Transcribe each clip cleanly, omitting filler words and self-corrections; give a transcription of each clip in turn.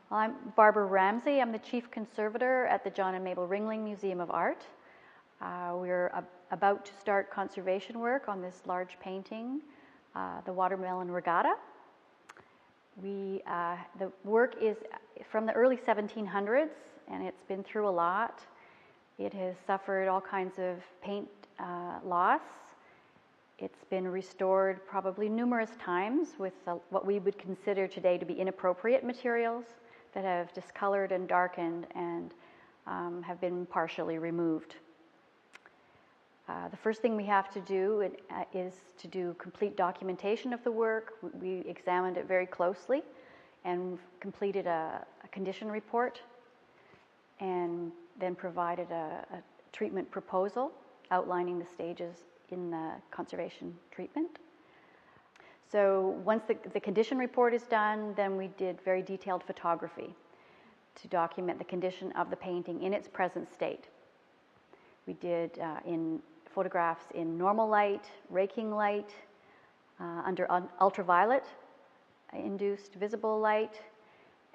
Well, I'm Barbara Ramsey. I'm the Chief Conservator at the John and Mabel Ringling Museum of Art. We're about to start conservation work on this large painting, the Watermelon Regatta. The work is from the early 1700s, and it's been through a lot. It has suffered all kinds of paint loss. It's been restored probably numerous times with what we would consider today to be inappropriate materials that have discolored and darkened and have been partially removed. The first thing we have to do is to do complete documentation of the work. We examined it very closely and completed a condition report and then provided a treatment proposal outlining the stages in the conservation treatment. So once the condition report is done, then we did very detailed photography to document the condition of the painting in its present state. We did photographs in normal light, raking light, under ultraviolet induced visible light,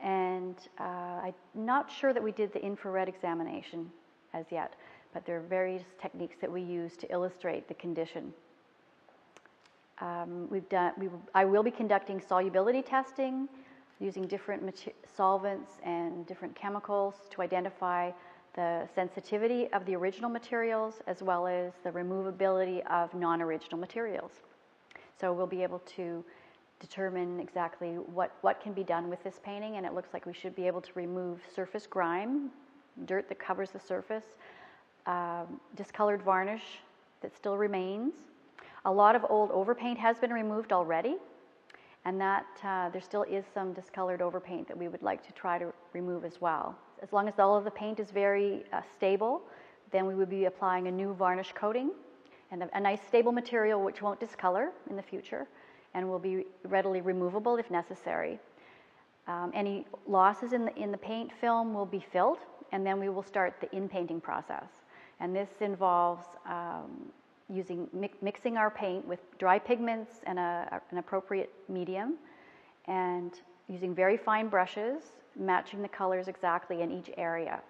and I'm not sure that we did the infrared examination as yet, but there are various techniques that we use to illustrate the condition. I will be conducting solubility testing using different solvents and different chemicals to identify the sensitivity of the original materials as well as the removability of non-original materials. So we'll be able to determine exactly what can be done with this painting, and it looks like we should be able to remove surface grime, dirt that covers the surface, discolored varnish that still remains. A lot of old overpaint has been removed already, and that there still is some discolored overpaint that we would like to try to remove as well. As long as all of the paint is very stable, then we would be applying a new varnish coating and a nice stable material which won't discolor in the future and will be readily removable if necessary. Any losses in the paint film will be filled, and then we will start the in-painting process. And this involves mixing our paint with dry pigments and an appropriate medium, and using very fine brushes, matching the colors exactly in each area,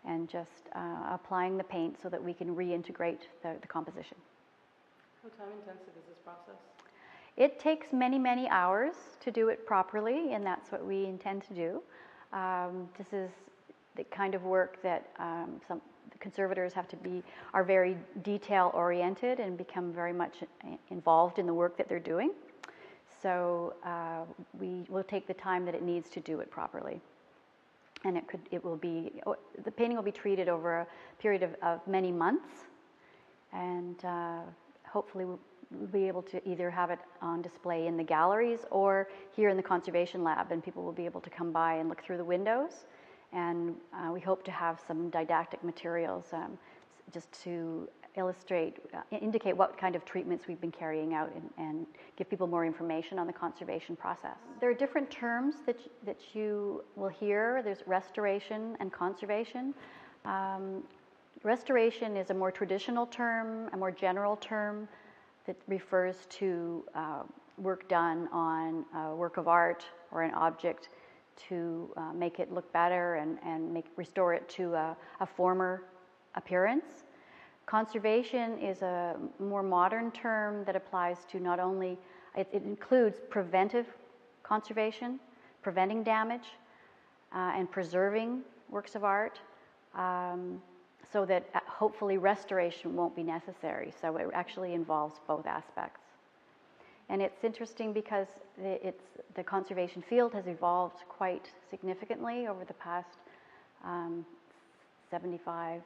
and just applying the paint so that we can reintegrate the composition. How time intensive is this process? It takes many, many hours to do it properly, and that's what we intend to do. This is the kind of work that some conservators are very detail-oriented and become very much involved in the work that they're doing. So we will take the time that it needs to do it properly. And the painting will be treated over a period of many months, and hopefully we'll be able to either have it on display in the galleries or here in the conservation lab, and people will be able to come by and look through the windows. And we hope to have some didactic materials just to illustrate, indicate what kind of treatments we've been carrying out and give people more information on the conservation process. There are different terms that you will hear. There's restoration and conservation. Restoration is a more traditional term, a more general term that refers to work done on a work of art or an object to make it look better and restore it to a former appearance. Conservation is a more modern term that applies to not only, it includes preventive conservation, preventing damage, and preserving works of art, so that hopefully restoration won't be necessary. So it actually involves both aspects. And it's interesting because the conservation field has evolved quite significantly over the past 75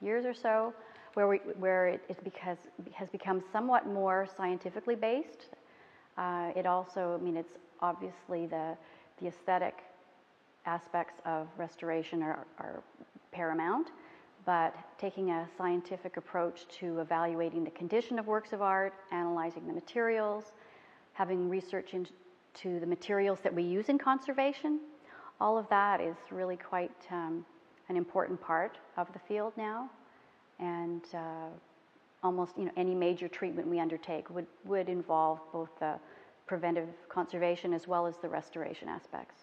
years or so, where it has become somewhat more scientifically based. It also, it's obviously the aesthetic aspects of restoration are paramount, but taking a scientific approach to evaluating the condition of works of art, analyzing the materials, having research into the materials that we use in conservation, all of that is really quite an important part of the field now. And almost any major treatment we undertake would involve both the preventive conservation as well as the restoration aspects.